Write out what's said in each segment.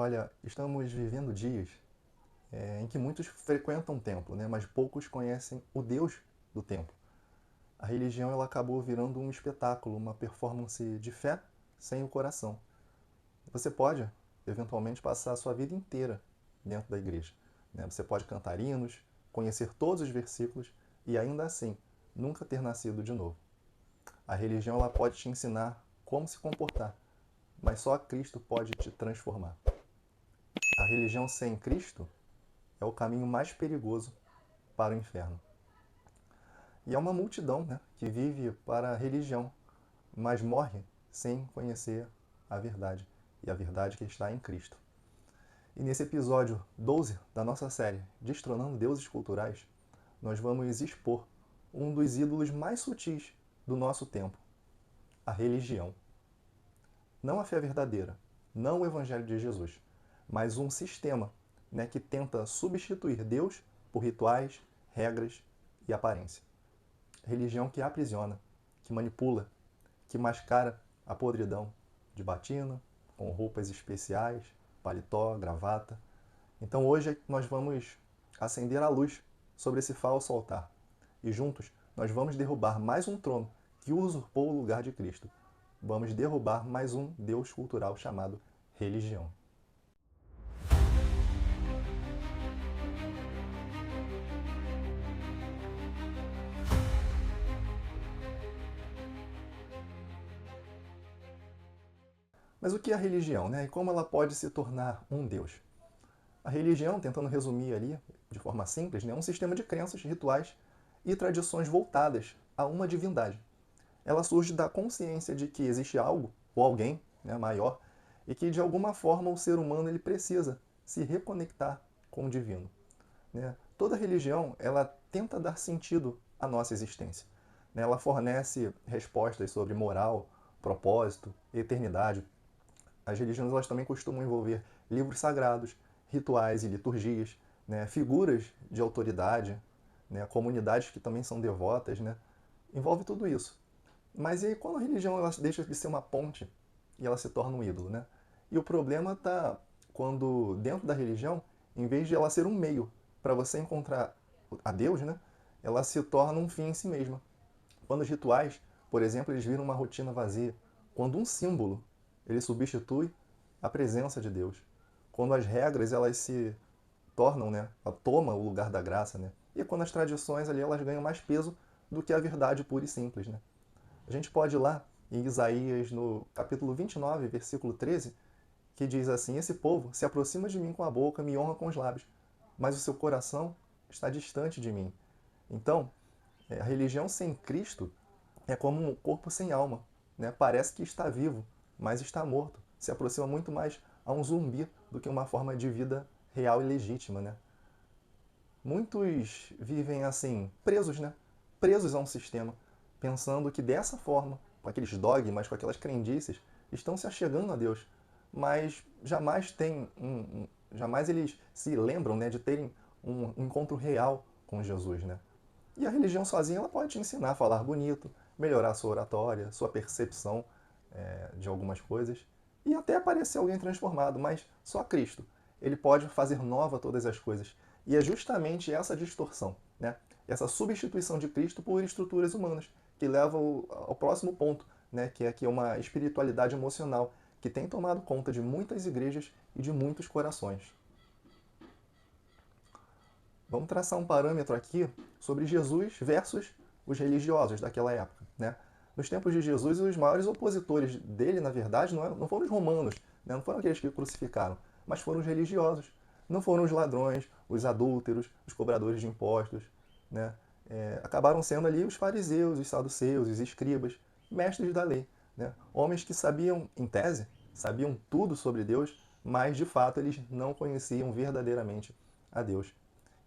Olha, estamos vivendo dias em que muitos frequentam o templo, né? Mas poucos conhecem o Deus do templo. A religião ela acabou virando um espetáculo, uma performance de fé sem o coração. Você pode, eventualmente, passar a sua vida inteira dentro da igreja, né? Você pode cantar hinos, conhecer todos os versículos e ainda assim nunca ter nascido de novo. A religião ela pode te ensinar como se comportar, mas só Cristo pode te transformar. A religião sem Cristo é o caminho mais perigoso para o inferno. E é uma multidão, né, que vive para a religião, mas morre sem conhecer a verdade, e a verdade que está em Cristo. E nesse episódio 12 da nossa série Destronando Deuses Culturais, nós vamos expor um dos ídolos mais sutis do nosso tempo, a religião. Não a fé verdadeira, não o Evangelho de Jesus, mas um sistema, né, que tenta substituir Deus por rituais, regras e aparência. Religião que aprisiona, que manipula, que mascara a podridão de batina, com roupas especiais, paletó, gravata. Então hoje nós vamos acender a luz sobre esse falso altar e juntos nós vamos derrubar mais um trono que usurpou o lugar de Cristo. Vamos derrubar mais um Deus cultural chamado religião. Mas o que é a religião, né? E como ela pode se tornar um Deus? A religião, tentando resumir ali de forma simples, né, é um sistema de crenças, rituais e tradições voltadas a uma divindade. Ela surge da consciência de que existe algo ou alguém, né, maior e que de alguma forma o ser humano ele precisa se reconectar com o divino. Né? Toda religião ela tenta dar sentido à nossa existência. Né? Ela fornece respostas sobre moral, propósito, eternidade. As religiões elas também costumam envolver livros sagrados, rituais e liturgias, né? Figuras de autoridade, né? Comunidades que também são devotas. Né? Envolve tudo isso. Mas e aí quando a religião ela deixa de ser uma ponte e ela se torna um ídolo? Né? E o problema está quando dentro da religião, em vez de ela ser um meio para você encontrar a Deus, né? Ela se torna um fim em si mesma. Quando os rituais, por exemplo, eles viram uma rotina vazia. Quando um símbolo ele substitui a presença de Deus. Quando as regras elas se tornam, né, ela toma o lugar da graça, né? E quando as tradições ali elas ganham mais peso do que a verdade pura e simples, né? A gente pode ir lá em Isaías no capítulo 29, versículo 13, que diz assim: Esse povo se aproxima de mim com a boca, me honra com os lábios, mas o seu coração está distante de mim. Então, a religião sem Cristo é como um corpo sem alma. Né? Parece que está vivo, mas está morto. Se aproxima muito mais a um zumbi do que uma forma de vida real e legítima. Né? Muitos vivem assim, presos, né? Presos a um sistema, pensando que dessa forma, com aqueles dogmas, com aquelas crendices, estão se achegando a Deus. Mas jamais jamais eles se lembram, né, de terem um encontro real com Jesus, né? E a religião sozinha ela pode te ensinar a falar bonito, melhorar a sua oratória, sua percepção de algumas coisas e até parecer alguém transformado, mas só Cristo. Ele pode fazer nova todas as coisas. E é justamente essa distorção, né? Essa substituição de Cristo por estruturas humanas, que leva ao próximo ponto, né? Que é aqui uma espiritualidade emocional que tem tomado conta de muitas igrejas e de muitos corações. Vamos traçar um parâmetro aqui sobre Jesus versus os religiosos daquela época. Né? Nos tempos de Jesus, os maiores opositores dele, na verdade, não foram os romanos, né? Não foram aqueles que o crucificaram, mas foram os religiosos. Não foram os ladrões, os adúlteros, os cobradores de impostos. Né? Acabaram sendo ali os fariseus, os saduceus, os escribas, mestres da lei. Né? Homens que sabiam, em tese, sabiam tudo sobre Deus, mas de fato eles não conheciam verdadeiramente a Deus.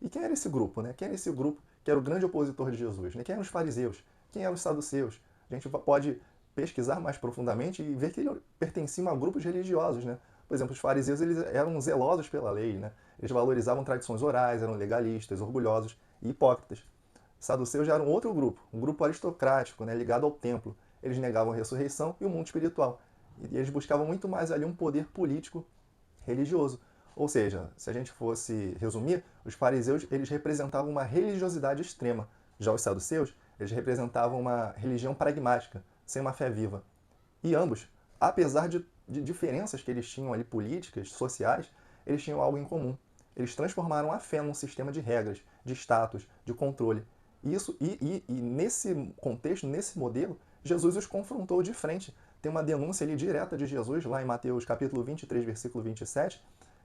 E quem era esse grupo? Né? Quem era esse grupo que era o grande opositor de Jesus? Né? Quem eram os fariseus? Quem eram os saduceus? A gente pode pesquisar mais profundamente e ver que eles pertenciam a grupos religiosos. Né? Por exemplo, os fariseus eles eram zelosos pela lei. Né? Eles valorizavam tradições orais, eram legalistas, orgulhosos e hipócritas. Os saduceus já eram outro grupo, um grupo aristocrático, né? Ligado ao templo. Eles negavam a ressurreição e o mundo espiritual. E eles buscavam muito mais ali um poder político religioso. Ou seja, se a gente fosse resumir, os fariseus eles representavam uma religiosidade extrema. Já os saduceus, eles representavam uma religião pragmática, sem uma fé viva. E ambos, apesar de diferenças que eles tinham ali políticas, sociais, eles tinham algo em comum. Eles transformaram a fé num sistema de regras, de status, de controle. E nesse contexto, nesse modelo, Jesus os confrontou de frente. Tem uma denúncia ali direta de Jesus, lá em Mateus capítulo 23, versículo 27,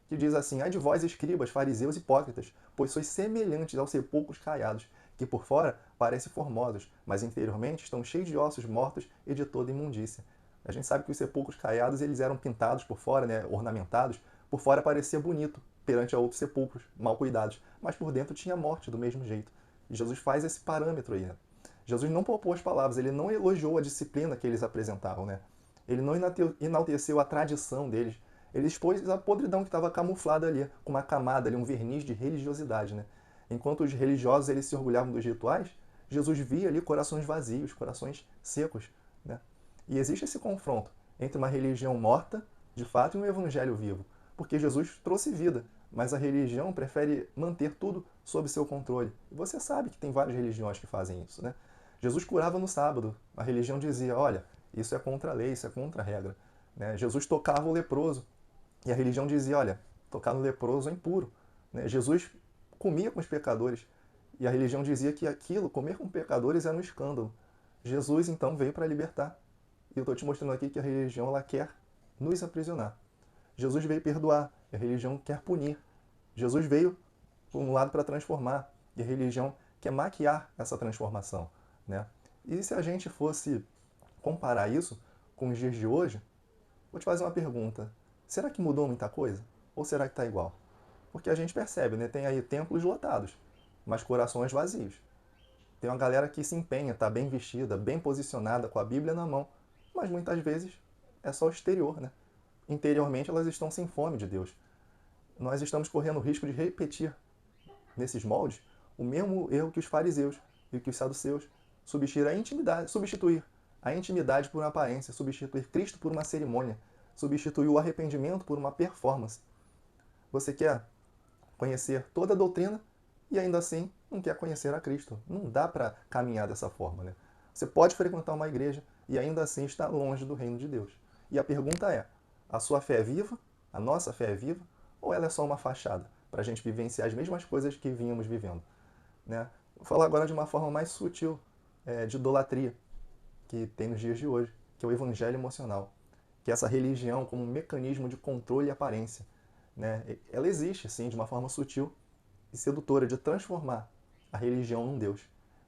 que diz assim: ai de vós, escribas, fariseus hipócritas, pois sois semelhantes aos sepulcros caiados, que por fora parecem formosos, mas interiormente estão cheios de ossos mortos e de toda imundícia. A gente sabe que os sepulcros caiados eles eram pintados por fora, né, ornamentados, por fora parecia bonito perante a outros sepulcros mal cuidados, mas por dentro tinha morte do mesmo jeito. E Jesus faz esse parâmetro aí, né? Jesus não poupou as palavras, ele não elogiou a disciplina que eles apresentavam, né? Ele não enalteceu a tradição deles, ele expôs a podridão que estava camuflada ali, com uma camada ali, um verniz de religiosidade, né? Enquanto os religiosos eles se orgulhavam dos rituais, Jesus via ali corações vazios, corações secos, né? E existe esse confronto entre uma religião morta, de fato, e um evangelho vivo, porque Jesus trouxe vida, mas a religião prefere manter tudo sob seu controle. E você sabe que tem várias religiões que fazem isso, né? Jesus curava no sábado, a religião dizia, olha, isso é contra a lei, isso é contra a regra, né? Jesus tocava o leproso, e a religião dizia, olha, tocar no leproso é impuro, né? Jesus comia com os pecadores, e a religião dizia que aquilo, comer com pecadores, era um escândalo. Jesus, então, veio para libertar. E eu estou te mostrando aqui que a religião ela quer nos aprisionar. Jesus veio perdoar, e a religião quer punir. Jesus veio, por um lado, para transformar, e a religião quer maquiar essa transformação, né? E se a gente fosse comparar isso com os dias de hoje, vou te fazer uma pergunta. Será que mudou muita coisa? Ou será que está igual? Porque a gente percebe, né? Tem aí templos lotados, mas corações vazios. Tem uma galera que se empenha, está bem vestida, bem posicionada, com a Bíblia na mão, mas muitas vezes é só o exterior, né? Interiormente elas estão sem fome de Deus. Nós estamos correndo o risco de repetir nesses moldes o mesmo erro que os fariseus e que os saduceus, substituir a intimidade por uma aparência, substituir Cristo por uma cerimônia, substituir o arrependimento por uma performance. Você quer conhecer toda a doutrina e ainda assim não quer conhecer a Cristo. Não dá para caminhar dessa forma, né? Você pode frequentar uma igreja e ainda assim estar longe do reino de Deus. E a pergunta é, a sua fé é viva? A nossa fé é viva? Ou ela é só uma fachada para a gente vivenciar as mesmas coisas que vínhamos vivendo, né? Vou falar agora de uma forma mais sutil, de idolatria, que tem nos dias de hoje, que é o evangelho emocional, que é essa religião como um mecanismo de controle e aparência, né? Ela existe, sim, de uma forma sutil e sedutora de transformar a religião num Deus.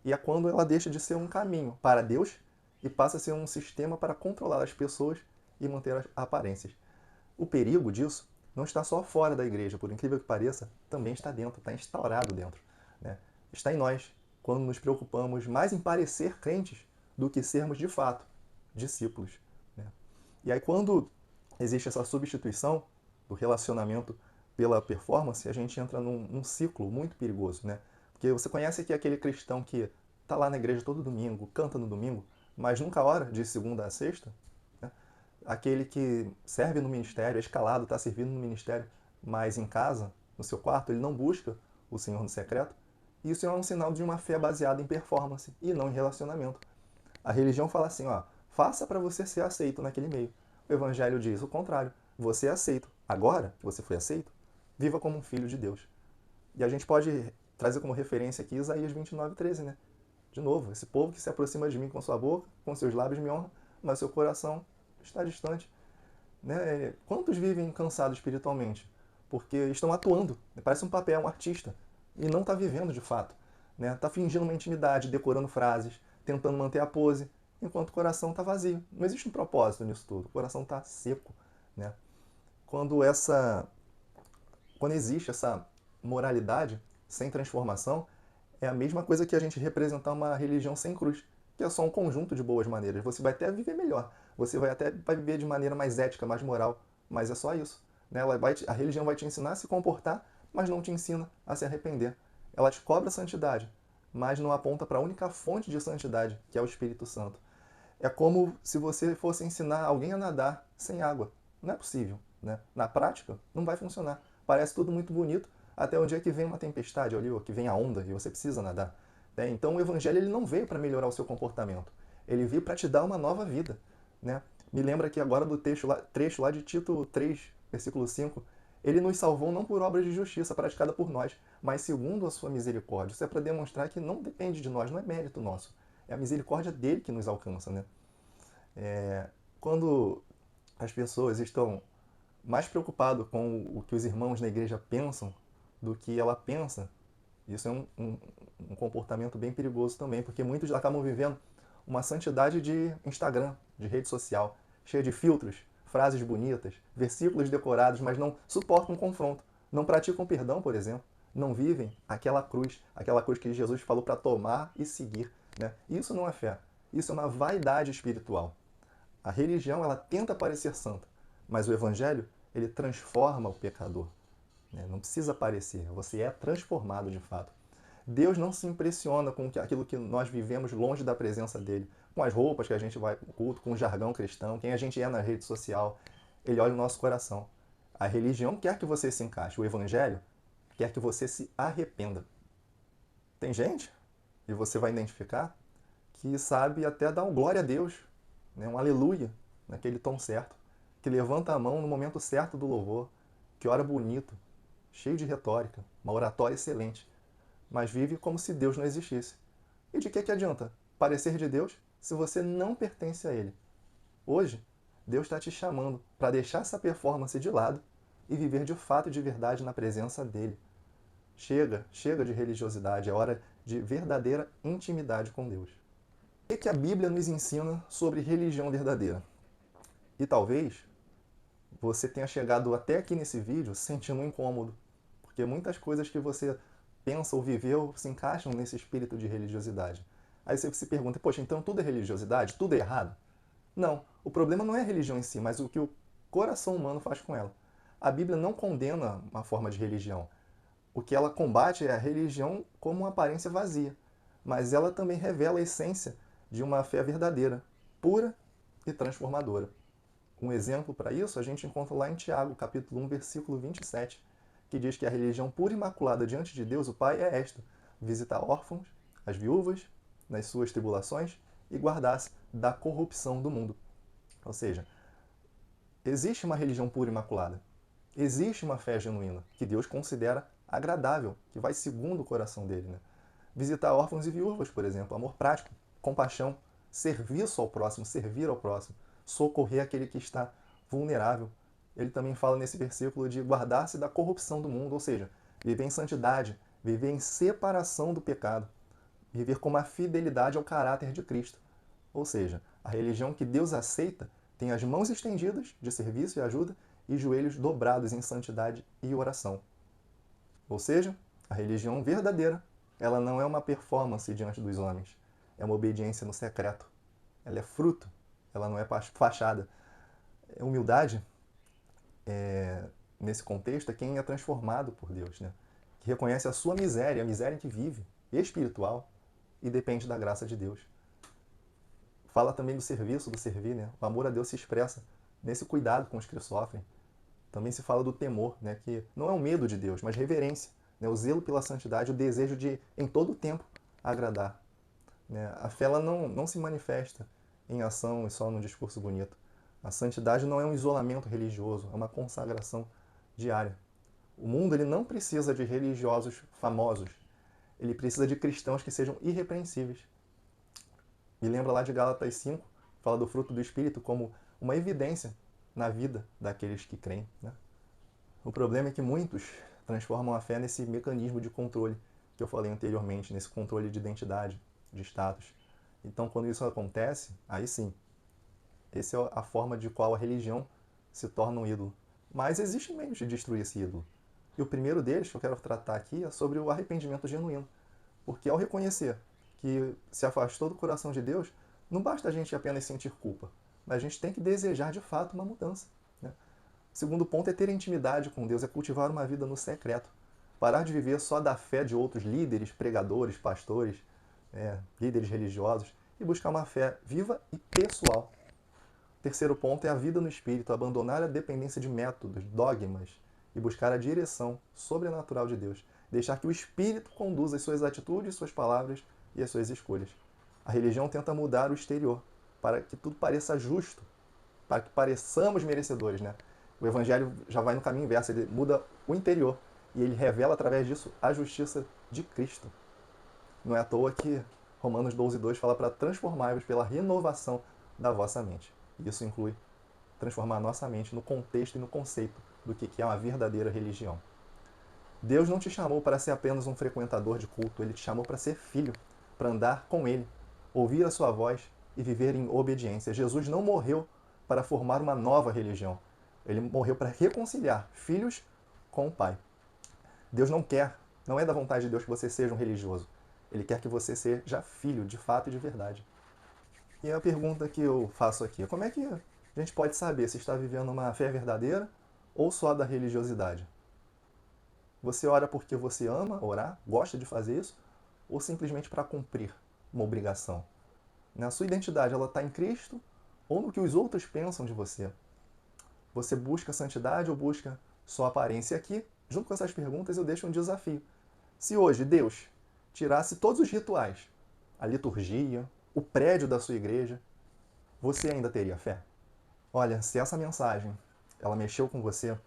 E é quando ela deixa de ser um caminho para Deus e passa a ser um sistema para controlar as pessoas e manter as aparências. O perigo disso não está só fora da igreja, por incrível que pareça, também está dentro, está instaurado dentro, né? Está em nós, quando nos preocupamos mais em parecer crentes do que sermos de fato discípulos, né? E aí quando existe essa substituição do relacionamento pela performance, a gente entra num ciclo muito perigoso, né? Porque você conhece que aquele cristão que está lá na igreja todo domingo, canta no domingo, mas nunca ora de segunda a sexta, né? Aquele que serve no ministério, é escalado, está servindo no ministério, mas em casa, no seu quarto, ele não busca o Senhor no secreto. Isso é um sinal de uma fé baseada em performance e não em relacionamento. A religião fala assim, ó, faça para você ser aceito naquele meio. O evangelho diz o contrário, você é aceito. Agora que você foi aceito, viva como um filho de Deus. E a gente pode trazer como referência aqui Isaías 29:13, né? De novo, esse povo que se aproxima de mim com sua boca, com seus lábios me honra, mas seu coração está distante, né? Quantos vivem cansados espiritualmente? Porque estão atuando, parece um papel, um artista, e não está vivendo de fato, né? Está fingindo uma intimidade, decorando frases, tentando manter a pose, enquanto o coração está vazio. Não existe um propósito nisso tudo, o coração está seco, né? Quando quando existe essa moralidade sem transformação, é a mesma coisa que a gente representar uma religião sem cruz, que é só um conjunto de boas maneiras. Você vai até viver melhor, você vai viver de maneira mais ética, mais moral, mas é só isso, né? A religião vai te ensinar a se comportar, mas não te ensina a se arrepender. Ela te cobra santidade, mas não aponta para a única fonte de santidade, que é o Espírito Santo. É como se você fosse ensinar alguém a nadar sem água. Não é possível. né? Na prática, não vai funcionar. Parece tudo muito bonito, até o dia que vem uma tempestade ali, ou que vem a onda e você precisa nadar. Né? Então o evangelho ele não veio para melhorar o seu comportamento, ele veio para te dar uma nova vida. Né? Me lembra aqui agora do trecho lá de Tito 3, versículo 5. Ele nos salvou não por obras de justiça praticada por nós, mas segundo a sua misericórdia. Isso é para demonstrar que não depende de nós, não é mérito nosso. É a misericórdia dele que nos alcança. Né? Quando as pessoas estão mais preocupadas com o que os irmãos na igreja pensam do que ela pensa, isso é um comportamento bem perigoso também, porque muitos acabam vivendo uma santidade de Instagram, de rede social, cheia de filtros, frases bonitas, versículos decorados, mas não suportam um confronto, não praticam perdão, por exemplo, não vivem aquela cruz que Jesus falou para tomar e seguir. Né? Isso não é fé, isso é uma vaidade espiritual. A religião ela tenta parecer santa, mas o evangelho ele transforma o pecador. Né? Não precisa parecer, você é transformado de fato. Deus não se impressiona com aquilo que nós vivemos longe da presença dele, com as roupas que a gente vai para o culto, com o jargão cristão, quem a gente é na rede social. Ele olha o nosso coração. A religião quer que você se encaixe, o evangelho quer que você se arrependa. Tem gente, e você vai identificar, que sabe até dar um glória a Deus, né? Um aleluia, naquele tom certo, que levanta a mão no momento certo do louvor, que ora bonito, cheio de retórica, uma oratória excelente, mas vive como se Deus não existisse. E de que adianta parecer de Deus se você não pertence a Ele? Hoje, Deus está te chamando para deixar essa performance de lado e viver de fato e de verdade na presença dEle. Chega de religiosidade, é hora de verdadeira intimidade com Deus. O que a Bíblia nos ensina sobre religião verdadeira? E talvez você tenha chegado até aqui nesse vídeo sentindo um incômodo, porque muitas coisas que você pensa ou viveu se encaixam nesse espírito de religiosidade. Aí você se pergunta, poxa, então tudo é religiosidade? Tudo é errado? Não, o problema não é a religião em si, mas o que o coração humano faz com ela. A Bíblia não condena uma forma de religião. O que ela combate é a religião como uma aparência vazia, mas ela também revela a essência de uma fé verdadeira, pura e transformadora. Um exemplo para isso a gente encontra lá em Tiago, capítulo 1, versículo 27, que diz que a religião pura e imaculada diante de Deus, o Pai, é esta: visitar órfãos, as viúvas, nas suas tribulações e guardar-se da corrupção do mundo. Ou seja, existe uma religião pura e imaculada. Existe uma fé genuína, que Deus considera agradável, que vai segundo o coração dele. Né? Visitar órfãos e viúvas, por exemplo, amor prático, compaixão, serviço ao próximo, servir ao próximo, socorrer aquele que está vulnerável. Ele também fala nesse versículo de guardar-se da corrupção do mundo, ou seja, viver em santidade, viver em separação do pecado, viver com uma fidelidade ao caráter de Cristo. Ou seja, a religião que Deus aceita tem as mãos estendidas de serviço e ajuda e joelhos dobrados em santidade e oração. Ou seja, a religião verdadeira, ela não é uma performance diante dos homens, é uma obediência no secreto. Ela é fruto, ela não é fachada. Humildade, nesse contexto, é quem é transformado por Deus, né? Que reconhece a sua miséria, a miséria em que vive, espiritual, e depende da graça de Deus. Fala também do serviço, do servir, né? O amor a Deus se expressa nesse cuidado com os que sofrem. Também se fala do temor, né? Que não é o medo de Deus, mas reverência, né? O zelo pela santidade, o desejo de, em todo o tempo, agradar. Né? A fé ela não se manifesta em ação e só num discurso bonito. A santidade não é um isolamento religioso, é uma consagração diária. O mundo ele não precisa de religiosos famosos, ele precisa de cristãos que sejam irrepreensíveis. Me lembra lá de Gálatas 5, fala do fruto do Espírito como uma evidência na vida daqueles que creem. Né? O problema é que muitos transformam a fé nesse mecanismo de controle que eu falei anteriormente, nesse controle de identidade, de status. Então, quando isso acontece, aí sim, essa é a forma de qual a religião se torna um ídolo. Mas existem meios de destruir esse ídolo. E o primeiro deles que eu quero tratar aqui é sobre o arrependimento genuíno. Porque ao reconhecer que se afastou do coração de Deus, não basta a gente apenas sentir culpa, mas a gente tem que desejar de fato uma mudança. Né? O segundo ponto é ter intimidade com Deus, é cultivar uma vida no secreto. Parar de viver só da fé de outros líderes, pregadores, pastores, líderes religiosos, e buscar uma fé viva e pessoal. Terceiro ponto é a vida no espírito, abandonar a dependência de métodos, dogmas e buscar a direção sobrenatural de Deus. Deixar que o espírito conduza as suas atitudes, suas palavras e as suas escolhas. A religião tenta mudar o exterior para que tudo pareça justo, para que pareçamos merecedores, né? O evangelho já vai no caminho inverso, ele muda o interior e ele revela através disso a justiça de Cristo. Não é à toa que Romanos 12:2 fala para transformar-vos pela renovação da vossa mente. Isso inclui transformar a nossa mente no contexto e no conceito do que é uma verdadeira religião. Deus não te chamou para ser apenas um frequentador de culto, Ele te chamou para ser filho, para andar com Ele, ouvir a sua voz e viver em obediência. Jesus não morreu para formar uma nova religião. Ele morreu para reconciliar filhos com o Pai. Deus não é da vontade de Deus que você seja um religioso. Ele quer que você seja filho, de fato e de verdade. E a pergunta que eu faço aqui é: como é que a gente pode saber se está vivendo uma fé verdadeira ou só da religiosidade? Você ora porque você ama orar, gosta de fazer isso, ou simplesmente para cumprir uma obrigação? A sua identidade está em Cristo ou no que os outros pensam de você? Você busca santidade ou busca só aparência? E aqui, junto com essas perguntas, eu deixo um desafio. Se hoje Deus tirasse todos os rituais, a liturgia, o prédio da sua igreja, você ainda teria fé? Olha, se essa mensagem ela mexeu com você,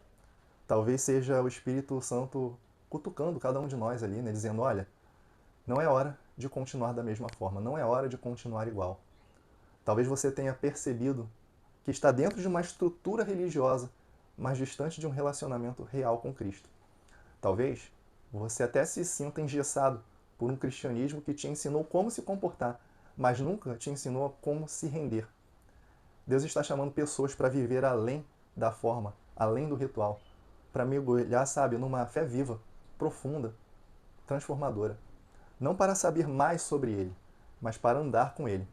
talvez seja o Espírito Santo cutucando cada um de nós ali, né, dizendo: olha, não é hora de continuar da mesma forma, não é hora de continuar igual. Talvez você tenha percebido que está dentro de uma estrutura religiosa, mas distante de um relacionamento real com Cristo. Talvez você até se sinta engessado por um cristianismo que te ensinou como se comportar, mas nunca te ensinou como se render. Deus está chamando pessoas para viver além da forma, além do ritual, para mergulhar, sabe, numa fé viva, profunda, transformadora. Não para saber mais sobre Ele, mas para andar com Ele.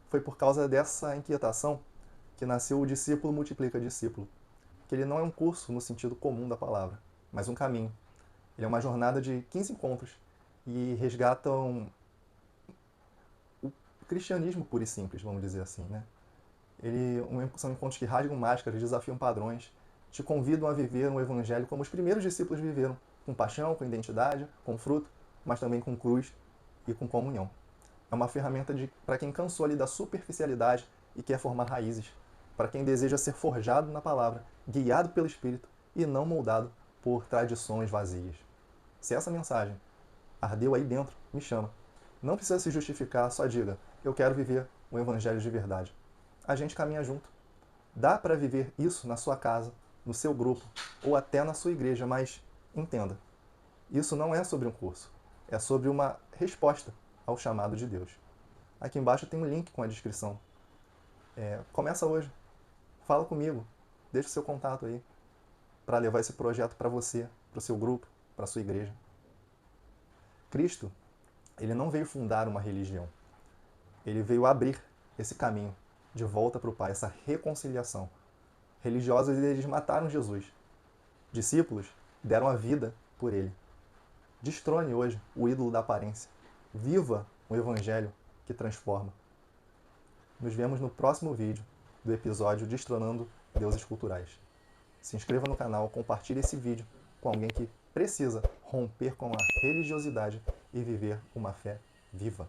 Foi por causa dessa inquietação que nasceu o Discípulo Multiplica Discípulo, que ele não é um curso no sentido comum da palavra, mas um caminho. Ele é uma jornada de 15 encontros e resgatam o cristianismo puro e simples, vamos dizer assim, né? São encontros que rasgam máscaras, desafiam padrões, te convidam a viver um evangelho como os primeiros discípulos viveram, com paixão, com identidade, com fruto, mas também com cruz e com comunhão. É uma ferramenta para quem cansou ali da superficialidade e quer formar raízes, para quem deseja ser forjado na palavra, guiado pelo Espírito e não moldado por tradições vazias. Se essa mensagem ardeu aí dentro, me chama. Não precisa se justificar, só diga: eu quero viver o evangelho de verdade. A gente caminha junto. Dá para viver isso na sua casa, no seu grupo ou até na sua igreja, mas entenda, isso não é sobre um curso, é sobre uma resposta ao chamado de Deus. Aqui embaixo tem um link com a descrição. Começa hoje, fala comigo, deixa o seu contato aí para levar esse projeto para você, para o seu grupo, para a sua igreja. Cristo, ele não veio fundar uma religião, ele veio abrir esse caminho de volta para o Pai, essa reconciliação. Religiosos, eles mataram Jesus. Discípulos deram a vida por ele. Destrone hoje o ídolo da aparência. Viva o evangelho que transforma. Nos vemos no próximo vídeo do episódio Destronando Deuses Culturais. Se inscreva no canal, compartilhe esse vídeo com alguém que precisa romper com a religiosidade e viver uma fé viva.